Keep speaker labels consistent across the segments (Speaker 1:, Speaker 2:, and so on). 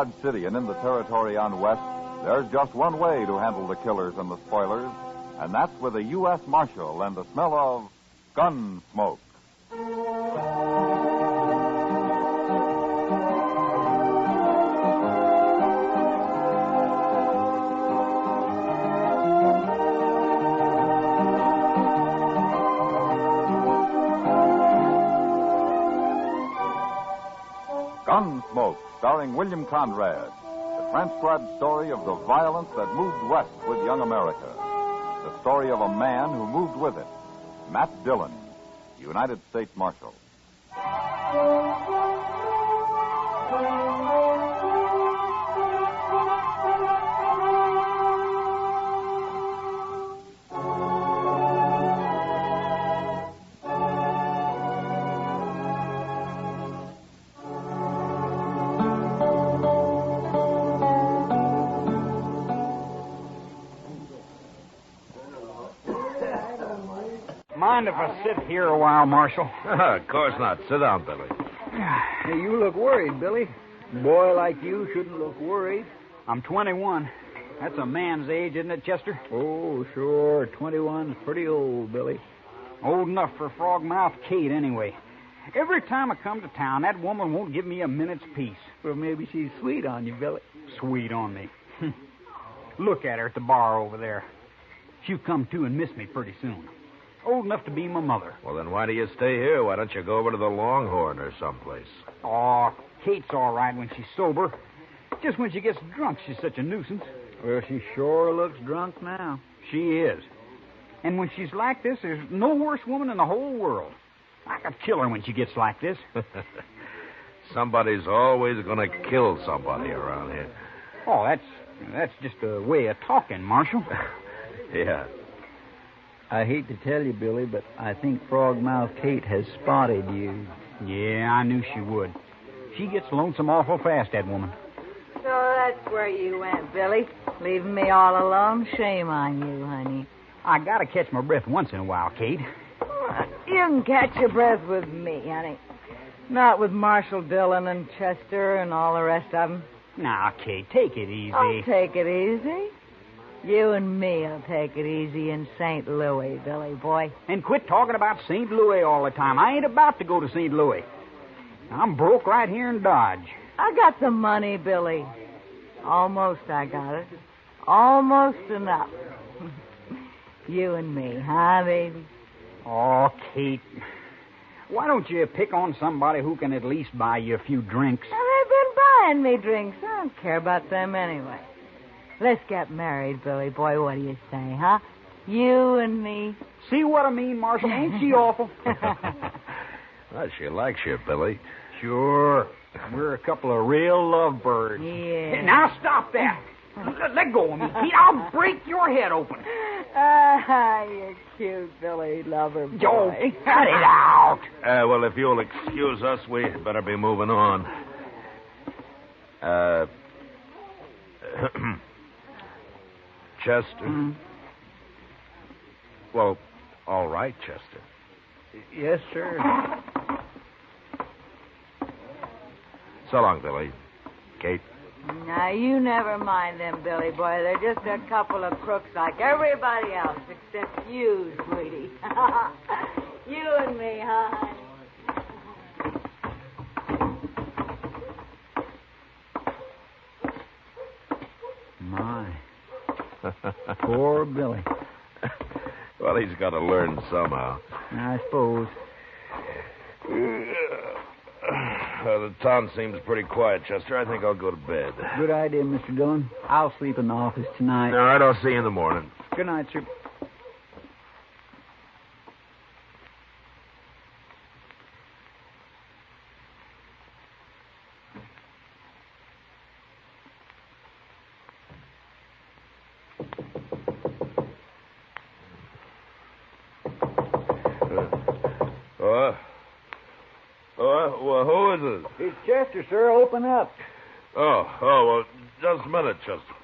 Speaker 1: Dodge City and in the territory on West, there's just one way to handle the killers and the spoilers, and that's with a U.S. Marshal and the smell of Gunsmoke. Gunsmoke, starring William Conrad, the transcribed story of the violence that moved west with young America. The story of a man who moved with it, Matt Dillon, United States Marshal.
Speaker 2: Mind if I sit here a while, Marshal?
Speaker 3: Of course not. Sit down, Billy.
Speaker 4: Hey, you look worried, Billy. A boy like you shouldn't look worried.
Speaker 2: I'm 21. That's a man's age, isn't it, Chester?
Speaker 4: Oh, sure. 21's pretty old, Billy.
Speaker 2: Old enough for Frogmouth Kate, anyway. Every time I come to town, that woman won't give me a minute's peace.
Speaker 4: Well, maybe she's sweet on you, Billy.
Speaker 2: Sweet on me. Look at her at the bar over there. She'll come to and miss me pretty soon. Old enough to be my mother.
Speaker 3: Well, then why do you stay here? Why don't you go over to the Longhorn or someplace?
Speaker 2: Oh, Kate's all right when she's sober. Just when she gets drunk, she's such a nuisance.
Speaker 4: Well, she sure looks drunk now.
Speaker 2: She is. And when she's like this, there's no worse woman in the whole world. I could kill her when she gets like this.
Speaker 3: Somebody's always going to kill somebody around here.
Speaker 2: Oh, that's just a way of talking, Marshal.
Speaker 3: Yeah.
Speaker 4: I hate to tell you, Billy, but I think Frogmouth Kate has spotted you.
Speaker 2: Yeah, I knew she would. She gets lonesome awful fast, that woman.
Speaker 5: So that's where you went, Billy. Leaving me all alone? Shame on you, honey.
Speaker 2: I gotta catch my breath once in a while, Kate.
Speaker 5: You can catch your breath with me, honey. Not with Marshal Dillon and Chester and all the rest of them.
Speaker 2: Now, Kate, take it easy.
Speaker 5: I'll take it easy. You and me will take it easy in St. Louis, Billy boy.
Speaker 2: And quit talking about St. Louis all the time. I ain't about to go to St. Louis. I'm broke right here in Dodge.
Speaker 5: I got the money, Billy. Almost I got it. Almost enough. You and me, huh, baby?
Speaker 2: Oh, Kate. Why don't you pick on somebody who can at least buy you a few drinks?
Speaker 5: Well, they've been buying me drinks. I don't care about them anyway. Let's get married, Billy boy. What do you say, huh? You and me.
Speaker 2: See what I mean, Marshal? Ain't she awful?
Speaker 3: Well, she likes you, Billy.
Speaker 2: Sure. We're a couple of real lovebirds.
Speaker 5: Yeah.
Speaker 2: Now stop that. Let go of me, Pete. I'll break your head open.
Speaker 5: Ah, you're cute, Billy lover boy.
Speaker 2: Oh, cut it out.
Speaker 3: Well, if you'll excuse us, we better be moving on. Chester?
Speaker 4: Mm-hmm.
Speaker 3: Well, all right, Chester.
Speaker 4: Yes, sir.
Speaker 3: So long, Billy. Kate?
Speaker 5: Now, you never mind them, Billy boy. They're just a couple of crooks like everybody else, except you, sweetie. You and me, huh?
Speaker 4: My. Poor Billy.
Speaker 3: Well, he's got to learn somehow.
Speaker 4: I suppose.
Speaker 3: The town seems pretty quiet, Chester. I think I'll go to bed.
Speaker 4: Good idea, Mr. Dillon. I'll sleep in the office tonight.
Speaker 3: All right, I'll see you in the morning.
Speaker 4: Good night, sir.
Speaker 3: Well, who is it?
Speaker 4: It's Chester, sir. Open up.
Speaker 3: Well, just a minute, Chester.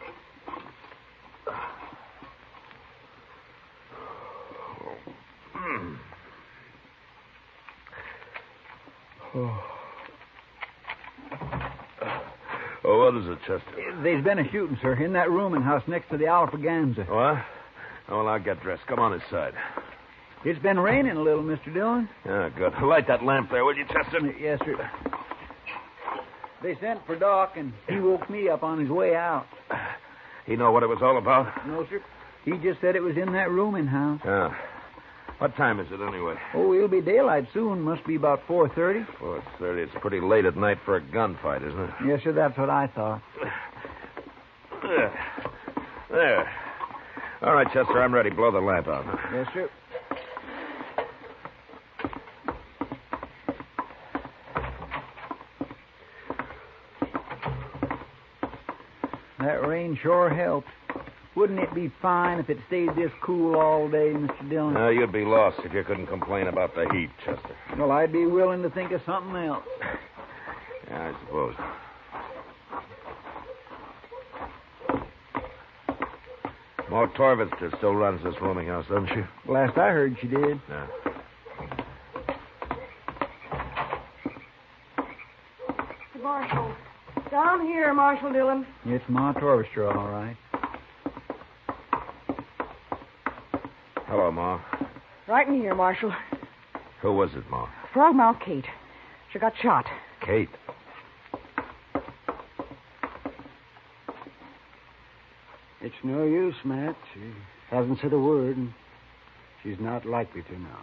Speaker 3: Oh, what is it, Chester?
Speaker 4: There's been a shooting, sir, in that rooming house next to the Alfraganza.
Speaker 3: What? Oh, well, I'll get dressed. Come on inside.
Speaker 4: It's been raining a little, Mr. Dillon.
Speaker 3: Yeah, good. Light that lamp there, will you, Chester?
Speaker 4: Yes, sir. They sent for Doc, and he woke me up on his way out.
Speaker 3: He know what it was all about?
Speaker 4: No, sir. He just said it was in that rooming house.
Speaker 3: Yeah. What time is it, anyway?
Speaker 4: Oh, it'll be daylight soon. Must be about 4:30.
Speaker 3: 4:30. It's pretty late at night for a gunfight, isn't it?
Speaker 4: Yes, sir, that's what I thought.
Speaker 3: There. All right, Chester, I'm ready. Blow the lamp out.
Speaker 4: Yes, sir. That rain sure helped. Wouldn't it be fine if it stayed this cool all day, Mr. Dillon?
Speaker 3: You'd be lost if you couldn't complain about the heat, Chester.
Speaker 4: Well, I'd be willing to think of something else.
Speaker 3: Yeah, I suppose. Ma Torvitzer still runs this rooming house, doesn't she?
Speaker 4: Last I heard, she did.
Speaker 3: Yeah.
Speaker 6: Marshal. Down here, Marshal Dillon.
Speaker 4: It's Ma Torvitzer, all right.
Speaker 3: Hello, Ma.
Speaker 6: Right in here, Marshal.
Speaker 3: Who was it, Ma?
Speaker 6: Frogmouth Kate. She got shot.
Speaker 3: Kate.
Speaker 7: It's no use, Matt. She hasn't said a word, and she's not likely to now.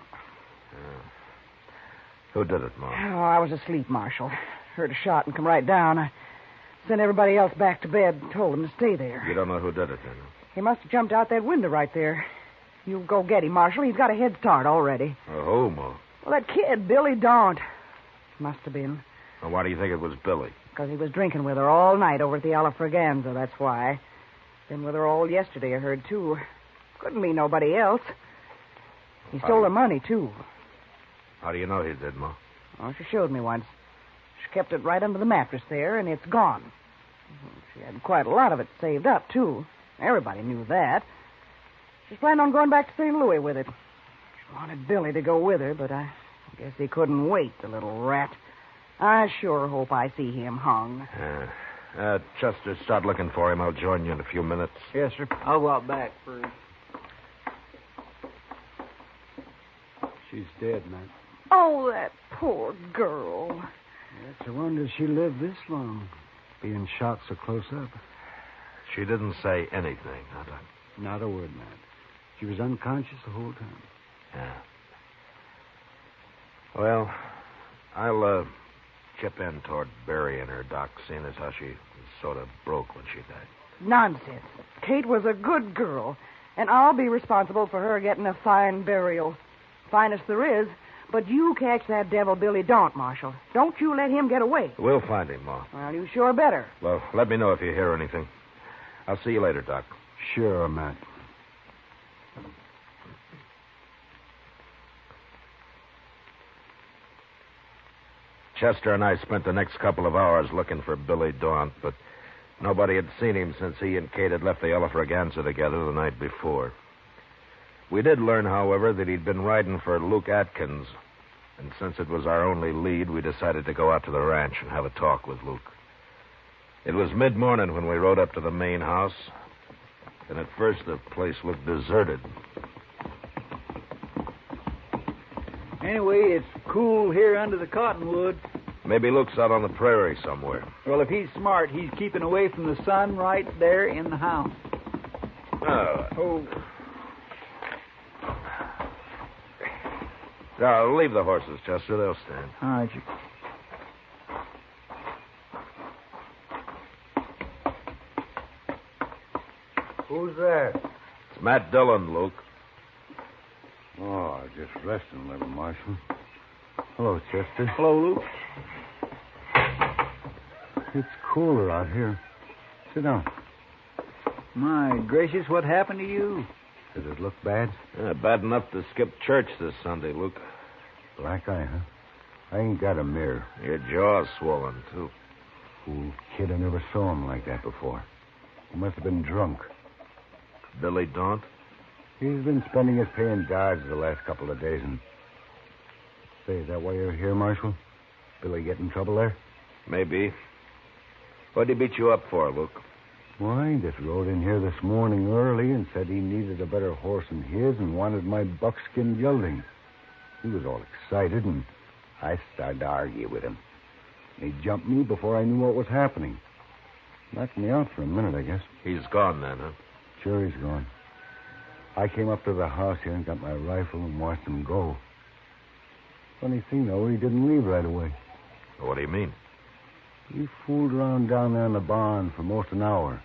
Speaker 3: Who did it, Ma?
Speaker 6: Oh, I was asleep, Marshal. Heard a shot and come right down. I sent everybody else back to bed and told them to stay there.
Speaker 3: You don't know who did it, then?
Speaker 6: He must have jumped out that window right there. You go get him, Marshal. He's got a head start already.
Speaker 3: Oh, who, Ma?
Speaker 6: Well, that kid, Billy Daunt. Must have been.
Speaker 3: Well, why do you think it was Billy?
Speaker 6: Because he was drinking with her all night over at the Alfraganza, that's why. Been with her all yesterday, I heard, too. Couldn't be nobody else. He stole her money, too.
Speaker 3: How do you know he did, Ma?
Speaker 6: Oh, she showed me once. She kept it right under the mattress there, and it's gone. She had quite a lot of it saved up, too. Everybody knew that. She's planning on going back to St. Louis with it. She wanted Billy to go with her, but I guess he couldn't wait, the little rat. I sure hope I see him hung.
Speaker 3: Chester, start looking for him. I'll join you in a few minutes.
Speaker 4: Yes, sir. I'll go out back first.
Speaker 7: She's dead, Matt.
Speaker 6: Oh, that poor girl.
Speaker 7: It's a wonder she lived this long, being shot so close up.
Speaker 3: She didn't say anything, huh, Doc?
Speaker 7: Not a word, Matt. She was unconscious the whole time.
Speaker 3: Yeah. Well, I'll chip in toward burying her, Doc, seeing as how she was sort of broke when she died.
Speaker 6: Nonsense. Kate was a good girl, and I'll be responsible for her getting a fine burial. Finest there is. But you catch that devil Billy Daunt, Marshal. Don't you let him get away.
Speaker 3: We'll find him, Ma.
Speaker 6: Well, you sure better.
Speaker 3: Well, let me know if you hear anything. I'll see you later, Doc.
Speaker 7: Sure, Matt.
Speaker 3: Chester and I spent the next couple of hours looking for Billy Daunt, but nobody had seen him since he and Kate had left the Alfraganza together the night before. We did learn, however, that he'd been riding for Luke Atkins, and since it was our only lead, we decided to go out to the ranch and have a talk with Luke. It was mid-morning when we rode up to the main house, and at first the place looked deserted.
Speaker 4: Anyway, it's cool here under the cottonwood.
Speaker 3: Maybe Luke's out on the prairie somewhere.
Speaker 4: Well, if he's smart, he's keeping away from the sun right there in the house.
Speaker 3: Oh. Now, leave the horses, Chester. They'll stand.
Speaker 4: All right, you...
Speaker 7: Who's there?
Speaker 3: It's Matt Dillon, Luke.
Speaker 7: Oh, just resting a little, Marshal. Hello, Chester.
Speaker 4: Hello, Luke.
Speaker 7: It's cooler out here. Sit down.
Speaker 4: My gracious, what happened to you?
Speaker 7: Does it look bad?
Speaker 3: Bad enough to skip church this Sunday, Luke.
Speaker 7: Black eye, huh? I ain't got a mirror.
Speaker 3: Your jaw's swollen, too.
Speaker 7: Fool kid, I never saw him like that before. He must have been drunk.
Speaker 3: Billy Daunt?
Speaker 7: He's been spending his pay in Dodge the last couple of days, and... Say, is that why you're here, Marshal? Billy get in trouble there?
Speaker 3: Maybe. What'd he beat you up for, Luke?
Speaker 7: Why, just rode in here this morning early and said he needed a better horse than his and wanted my buckskin gelding. He was all excited, and I started to argue with him. He jumped me before I knew what was happening. Knocked me out for a minute, I guess.
Speaker 3: He's gone then, huh?
Speaker 7: Sure, he's gone. I came up to the house here and got my rifle and watched him go. Funny thing, though, he didn't leave right away.
Speaker 3: What do you mean?
Speaker 7: He fooled around down there in the barn for most an hour.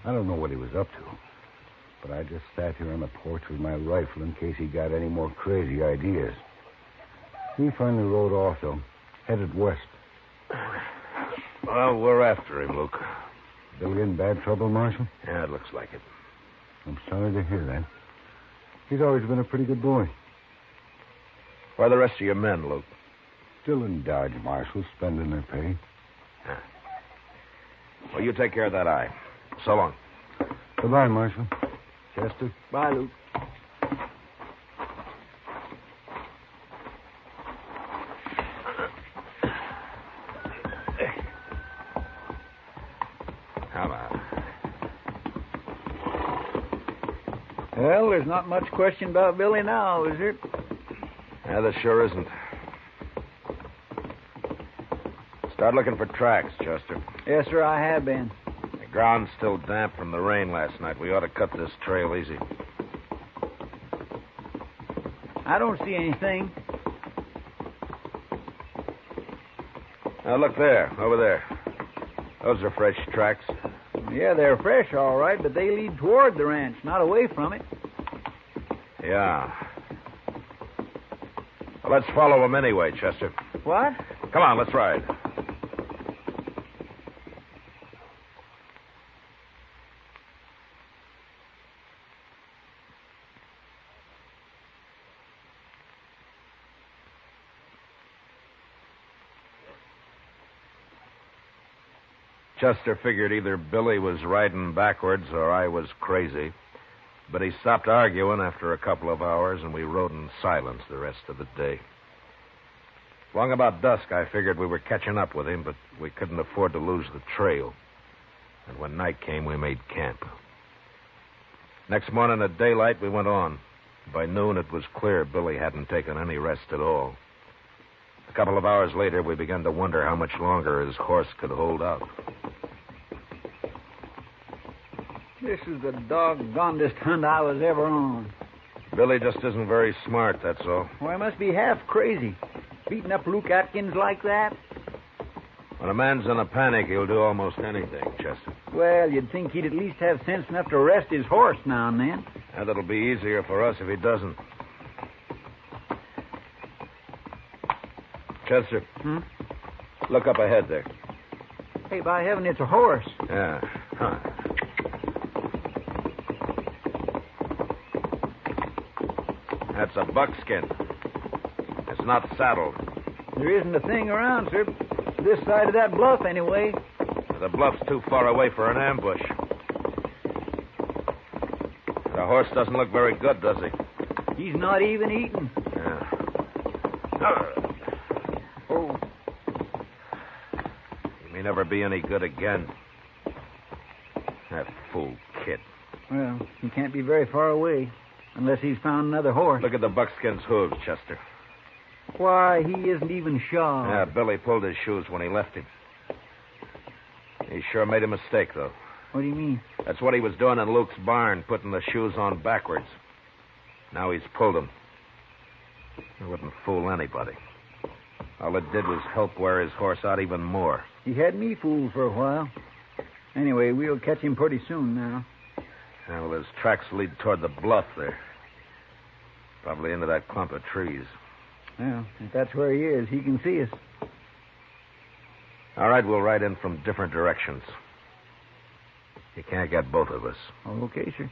Speaker 7: I don't know what he was up to, but I just sat here on the porch with my rifle in case he got any more crazy ideas. He finally rode off, though, headed west.
Speaker 3: Well, we're after him, Luke.
Speaker 7: Billy in bad trouble, Marshal?
Speaker 3: Yeah, it looks like it.
Speaker 7: I'm sorry to hear that. He's always been a pretty good boy.
Speaker 3: Where are the rest of your men, Luke?
Speaker 7: Still in Dodge, Marshal, spending their pay.
Speaker 3: Well, you take care of that eye. So long.
Speaker 7: Goodbye, Marshal. Chester?
Speaker 2: Bye, Luke.
Speaker 3: Come on.
Speaker 2: Well, there's not much question about Billy now, is there?
Speaker 3: Yeah, there sure isn't. Start looking for tracks, Chester.
Speaker 2: Yes, sir, I have been.
Speaker 3: The ground's still damp from the rain last night. We ought to cut this trail easy.
Speaker 2: I don't see anything.
Speaker 3: Now, look there, over there. Those are fresh tracks.
Speaker 2: Yeah, they're fresh, all right, but they lead toward the ranch, not away from it.
Speaker 3: Yeah. Well, let's follow them anyway, Chester.
Speaker 2: What?
Speaker 3: Come on, let's ride. Chester figured either Billy was riding backwards or I was crazy. But he stopped arguing after a couple of hours, and we rode in silence the rest of the day. Long about dusk, I figured we were catching up with him, but we couldn't afford to lose the trail. And when night came, we made camp. Next morning at daylight, we went on. By noon, it was clear Billy hadn't taken any rest at all. A couple of hours later, we began to wonder how much longer his horse could hold out.
Speaker 2: This is the doggonedest hunt I was ever on.
Speaker 3: Billy just isn't very smart, that's all.
Speaker 2: Well, I must be half crazy. Beating up Luke Atkins like that?
Speaker 3: When a man's in a panic, he'll do almost anything, Chester.
Speaker 2: Well, you'd think he'd at least have sense enough to rest his horse now and then.
Speaker 3: And it'll be easier for us if he doesn't. Chester. Look up ahead there.
Speaker 2: Hey, by heaven, it's a horse.
Speaker 3: Yeah. Huh. That's a buckskin. It's not saddled.
Speaker 2: There isn't a thing around, sir. This side of that bluff, anyway.
Speaker 3: The bluff's too far away for an ambush. The horse doesn't look very good, does he?
Speaker 2: He's not even eating.
Speaker 3: Yeah.
Speaker 2: Oh.
Speaker 3: He may never be any good again. That fool Kit.
Speaker 2: Well, he can't be very far away. Unless he's found another horse.
Speaker 3: Look at the buckskin's hooves, Chester.
Speaker 2: Why, he isn't even shod.
Speaker 3: Yeah, Billy pulled his shoes when he left him. He sure made a mistake, though.
Speaker 2: What do you mean?
Speaker 3: That's what he was doing in Luke's barn, putting the shoes on backwards. Now he's pulled them. It wouldn't fool anybody. All it did was help wear his horse out even more.
Speaker 2: He had me fooled for a while. Anyway, we'll catch him pretty soon now.
Speaker 3: Yeah, well, his tracks lead toward the bluff there. Probably into that clump of trees.
Speaker 2: Well, if that's where he is, he can see us.
Speaker 3: All right, we'll ride in from different directions. You can't get both of us.
Speaker 2: Okay, sir.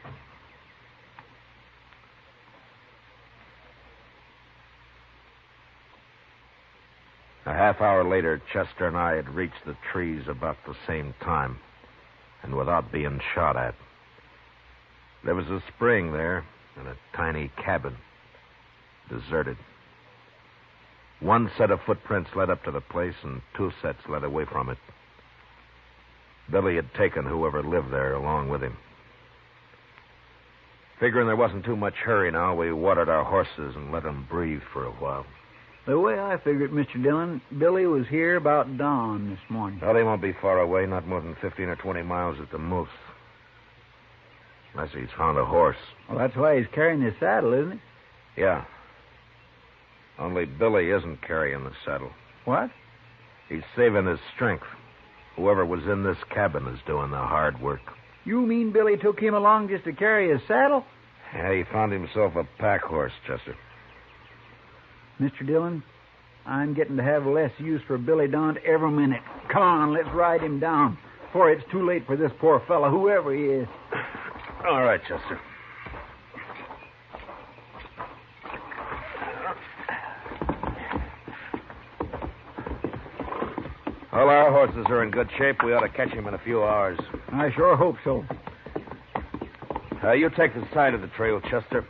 Speaker 3: A half hour later, Chester and I had reached the trees about the same time, and without being shot at. There was a spring there and a tiny cabin, deserted. One set of footprints led up to the place, and two sets led away from it. Billy had taken whoever lived there along with him. Figuring there wasn't too much hurry now, we watered our horses and let them breathe for a while.
Speaker 4: The way I figured, Mr. Dillon, Billy was here about dawn this morning.
Speaker 3: Well, he won't be far away, not more than 15 or 20 miles at the most. Unless he's found a horse.
Speaker 4: Well, that's why he's carrying his saddle, isn't it?
Speaker 3: Yeah. Only Billy isn't carrying the saddle.
Speaker 4: What?
Speaker 3: He's saving his strength. Whoever was in this cabin is doing the hard work.
Speaker 4: You mean Billy took him along just to carry his saddle?
Speaker 3: Yeah, he found himself a pack horse, Chester.
Speaker 4: Mr. Dillon, I'm getting to have less use for Billy Daunt every minute. Come on, let's ride him down before it's too late for this poor fellow, whoever he is.
Speaker 3: All right, Chester. Well, our horses are in good shape. We ought to catch him in a few hours.
Speaker 4: I sure hope so.
Speaker 3: You take the side of the trail, Chester.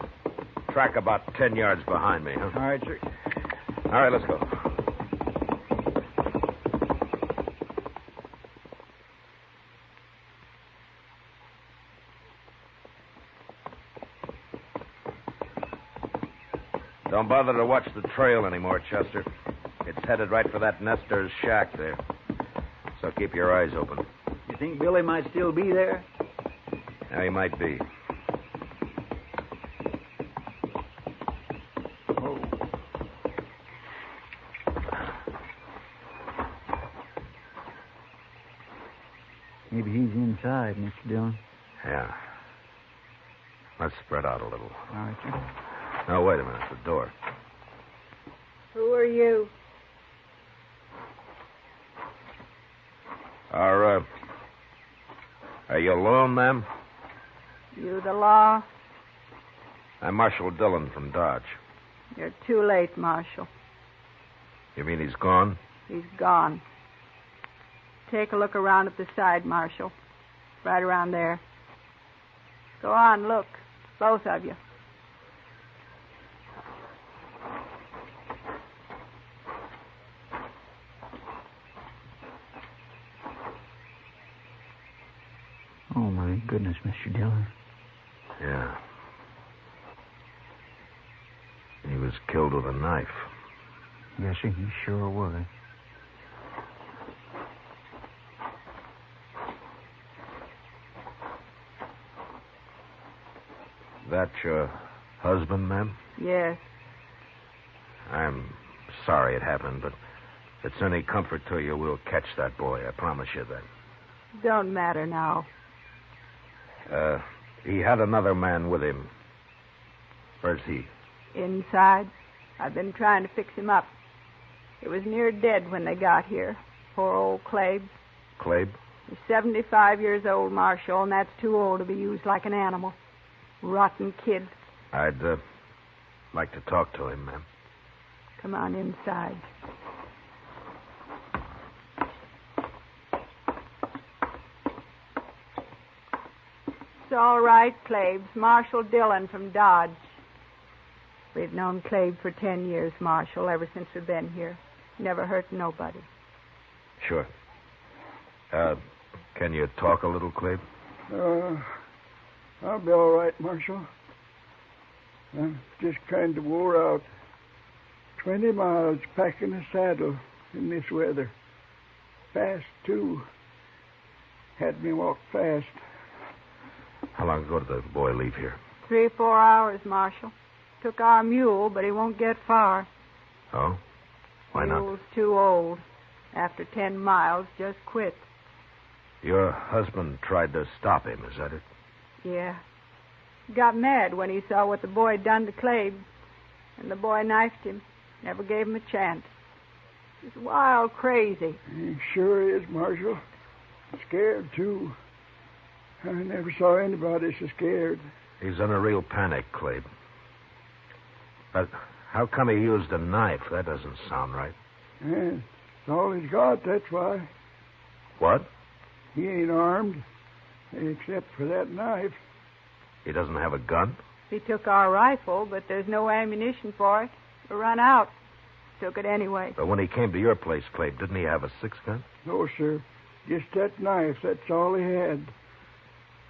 Speaker 3: Track about 10 yards behind me, huh?
Speaker 4: All right, sir.
Speaker 3: All right, let's go. Don't bother to watch the trail anymore, Chester. It's headed right for that nester's shack there. So keep your eyes open.
Speaker 4: You think Billy might still be there?
Speaker 3: Yeah, he might be.
Speaker 4: Oh. Maybe he's inside, Mr. Dillon.
Speaker 3: Yeah. Let's spread out a little.
Speaker 4: All right, sir.
Speaker 3: No, wait a minute. The door.
Speaker 5: Who are you?
Speaker 3: Are you alone, ma'am?
Speaker 5: You the law?
Speaker 3: I'm Marshal Dillon from Dodge.
Speaker 5: You're too late, Marshal.
Speaker 3: You mean he's gone?
Speaker 5: He's gone. Take a look around at the side, Marshal. Right around there. Go on, look. Both of you.
Speaker 4: Oh, my goodness, Mr. Dillon.
Speaker 3: Yeah. He was killed with a knife.
Speaker 4: Yes, sir, he sure was.
Speaker 3: That your husband, ma'am?
Speaker 5: Yes.
Speaker 3: I'm sorry it happened, but if it's any comfort to you, we'll catch that boy. I promise you that.
Speaker 5: Don't matter now.
Speaker 3: He had another man with him. Where's he?
Speaker 5: Inside. I've been trying to fix him up. He was near dead when they got here. Poor old Clabe.
Speaker 3: Clabe?
Speaker 5: He's 75 years old, Marshal, and that's too old to be used like an animal. Rotten kid.
Speaker 3: I'd like to talk to him, ma'am.
Speaker 5: Come on inside. It's all right, Clabe. Marshal Dillon from Dodge. We've known Clabe for 10 years, Marshal, ever since we've been here. Never hurt nobody.
Speaker 3: Sure. Can you talk a little, Clabe?
Speaker 8: I'll be all right, Marshal. I'm just kind of wore out. 20 miles packing a saddle in this weather. Fast, too. Had me walk fast.
Speaker 3: How long ago did the boy leave here?
Speaker 5: 3 or 4 hours, Marshal. Took our mule, but he won't get far.
Speaker 3: Oh? Why not?
Speaker 5: Mule's too old. After 10 miles, just quit.
Speaker 3: Your husband tried to stop him, is that it?
Speaker 5: Yeah. Got mad when he saw what the boy done to Clabe. And the boy knifed him. Never gave him a chance. He's wild crazy.
Speaker 8: He sure is, Marshal. Scared, too. I never saw anybody so scared.
Speaker 3: He's in a real panic, Clabe. But how come he used a knife? That doesn't sound right.
Speaker 8: Yeah, it's all he's got, that's why.
Speaker 3: What?
Speaker 8: He ain't armed, except for that knife.
Speaker 3: He doesn't have a gun?
Speaker 5: He took our rifle, but there's no ammunition for it. We run out. Took it anyway.
Speaker 3: But when he came to your place, Clabe, didn't he have a 6-gun?
Speaker 8: No, sir. Just that knife, that's all he had.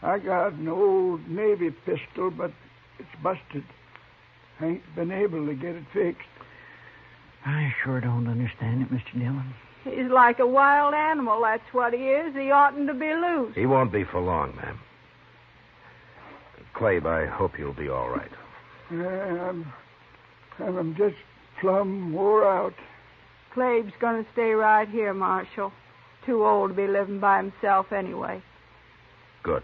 Speaker 8: I got an old Navy pistol, but it's busted. I ain't been able to get it fixed.
Speaker 4: I sure don't understand it, Mr. Dillon.
Speaker 5: He's like a wild animal, that's what he is. He oughtn't to be loose.
Speaker 3: He won't be for long, ma'am. Clabe, I hope you'll be all right.
Speaker 8: I'm just plumb wore out.
Speaker 5: Clabe's going to stay right here, Marshal. Too old to be living by himself anyway.
Speaker 3: Good.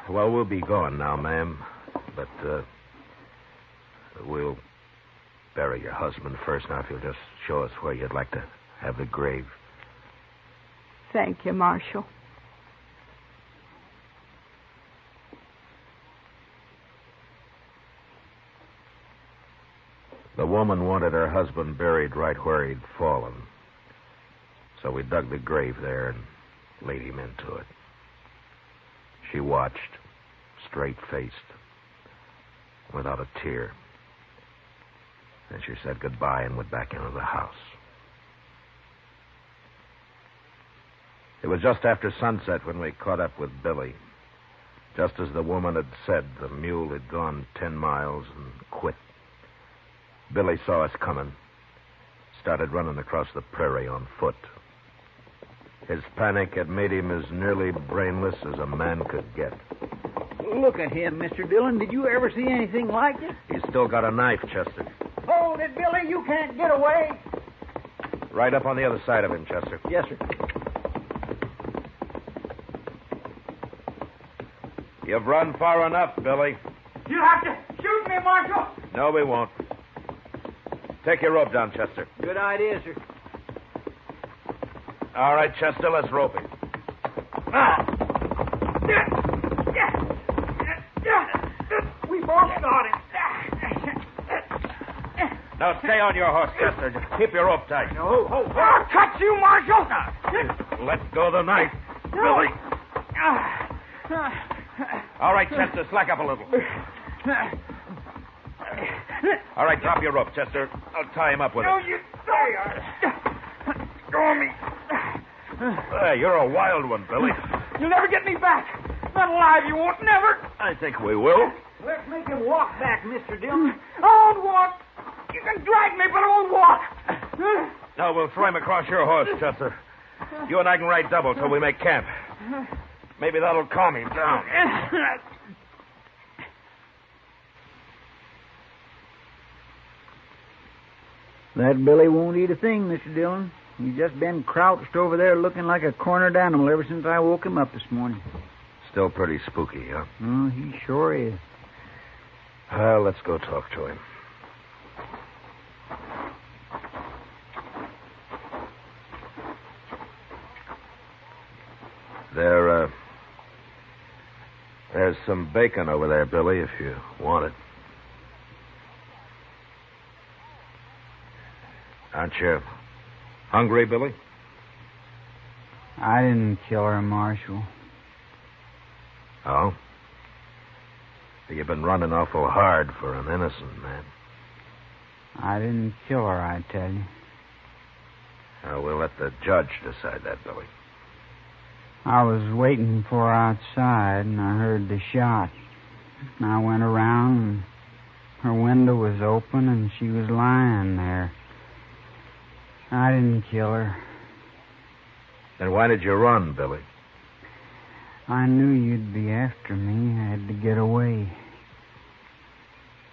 Speaker 3: Well, we'll be going now, ma'am. But we'll bury your husband first. Now, if you'll just show us where you'd like to have the grave.
Speaker 5: Thank you, Marshal.
Speaker 3: The woman wanted her husband buried right where he'd fallen. So we dug the grave there and laid him into it. She watched, straight-faced, without a tear. Then she said goodbye and went back into the house. It was just after sunset when we caught up with Billy. Just as the woman had said, the mule had gone 10 miles and quit. Billy saw us coming, started running across the prairie on foot. His panic had made him as nearly brainless as a man could get.
Speaker 4: Look at him, Mr. Dillon. Did you ever see anything like it?
Speaker 3: He's still got a knife, Chester.
Speaker 4: Hold it, Billy. You can't get away.
Speaker 3: Right up on the other side of him, Chester.
Speaker 4: Yes, sir.
Speaker 3: You've run far enough, Billy.
Speaker 2: You have to shoot me, Marshal.
Speaker 3: No, we won't. Take your rope down, Chester.
Speaker 4: Good idea, sir.
Speaker 3: All right, Chester, let's rope him.
Speaker 2: We both got him.
Speaker 3: Now stay on your horse, Chester. Just keep your rope tight.
Speaker 2: I'll cut you, Marshal.
Speaker 3: Let go of the knife, Billy. All right, Chester, slack up a little. All right, drop your rope, Chester. I'll tie him up with it.
Speaker 2: You don't. Go me.
Speaker 3: Hey, you're a wild one, Billy.
Speaker 2: You'll never get me back. Not alive, you won't, never.
Speaker 3: I think we will.
Speaker 4: Let's make him walk back, Mr. Dillon.
Speaker 2: I won't walk. You can drag me, but I won't walk.
Speaker 3: No, we'll throw him across your horse, Chester. You and I can ride double till we make camp. Maybe that'll calm him down.
Speaker 4: That Billy won't eat a thing, Mr. Dillon. He's just been crouched over there looking like a cornered animal ever since I woke him up this morning.
Speaker 3: Still pretty spooky, huh?
Speaker 4: Oh, he sure is.
Speaker 3: Well, let's go talk to him. There's some bacon over there, Billy, if you want it. Aren't you hungry, Billy?
Speaker 2: I didn't kill her, Marshal.
Speaker 3: Oh? You've been running awful hard for an innocent man.
Speaker 2: I didn't kill her, I tell you.
Speaker 3: We'll let the judge decide that, Billy.
Speaker 2: I was waiting for her outside, and I heard the shot. And I went around, and her window was open, and she was lying there. I didn't kill her.
Speaker 3: Then why did you run, Billy?
Speaker 2: I knew you'd be after me. I had to get away.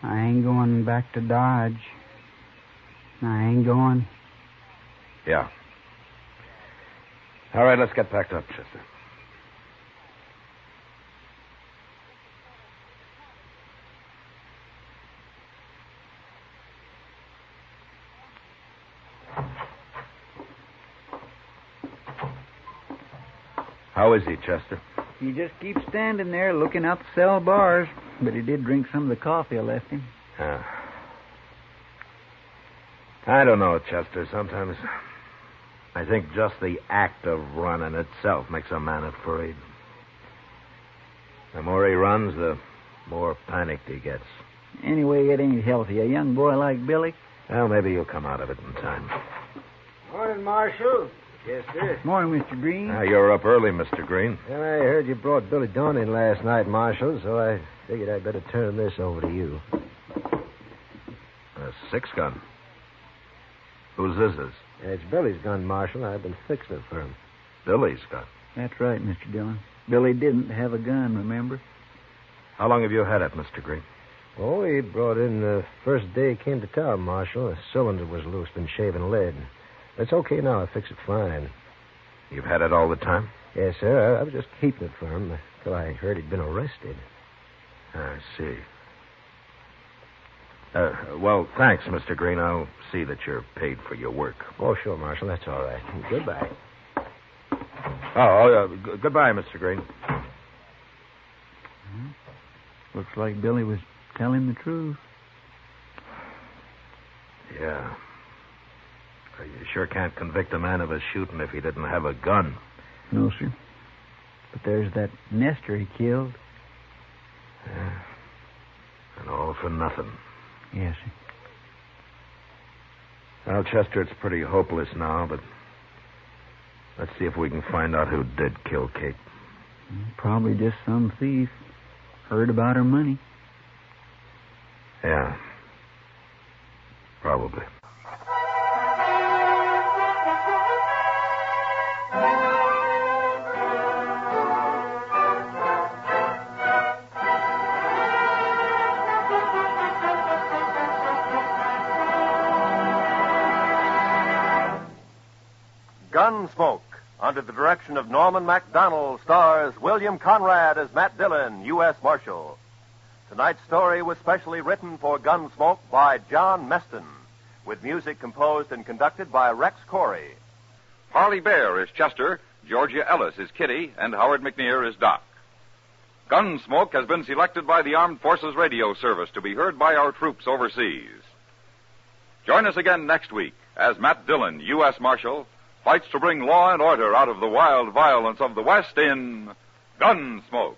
Speaker 2: I ain't going back to Dodge. I ain't going.
Speaker 3: Yeah. All right, let's get packed up, Chester. How is he, Chester?
Speaker 4: He just keeps standing there looking out the cell bars, but he did drink some of the coffee I left him.
Speaker 3: I don't know, Chester. Sometimes I think just the act of running itself makes a man afraid. The more he runs, the more panicked he gets.
Speaker 4: Anyway, it ain't healthy. A young boy like Billy.
Speaker 3: Well, maybe he'll come out of it in time.
Speaker 9: Morning, Marshal. Yes, sir.
Speaker 4: Morning, Mr. Green.
Speaker 3: You're up early, Mr. Green.
Speaker 9: Well, I heard you brought Billy Dawn in last night, Marshal, so I figured I'd better turn this over to you.
Speaker 3: A 6-gun. Whose is this?
Speaker 9: It's Billy's gun, Marshal. I've been fixing it for him.
Speaker 3: Billy's gun.
Speaker 4: That's right, Mr. Dillon. Billy didn't have a gun, remember?
Speaker 3: How long have you had it, Mr. Green?
Speaker 9: Oh, he brought in the first day he came to town, Marshal. The cylinder was loose, been shaving lead. It's okay now. I fix it fine.
Speaker 3: You've had it all the time?
Speaker 9: Yes, sir. I was just keeping it for him until I heard he'd been arrested.
Speaker 3: I see. Well, thanks, Mr. Green. I'll see that you're paid for your work.
Speaker 9: Oh, sure, Marshal. That's all right. Goodbye.
Speaker 3: Goodbye, Mr. Green.
Speaker 4: Looks like Billy was telling the truth.
Speaker 3: Yeah. You sure can't convict a man of a shooting if he didn't have a gun.
Speaker 4: No, sir. But there's that nester he killed.
Speaker 3: Yeah. And all for nothing.
Speaker 4: Yes, sir.
Speaker 3: Well, Chester, it's pretty hopeless now, but let's see if we can find out who did kill Kate.
Speaker 4: Probably just some thief. Heard about her money.
Speaker 3: Yeah. Probably.
Speaker 10: Gunsmoke, under the direction of Norman MacDonald, stars William Conrad as Matt Dillon, U.S. Marshal. Tonight's story was specially written for Gunsmoke by John Meston, with music composed and conducted by Rex Corey.
Speaker 11: Harley Bear is Chester, Georgia Ellis is Kitty, and Howard McNear is Doc. Gunsmoke has been selected by the Armed Forces Radio Service to be heard by our troops overseas. Join us again next week as Matt Dillon, U.S. Marshal, fights to bring law and order out of the wild violence of the West in Gunsmoke.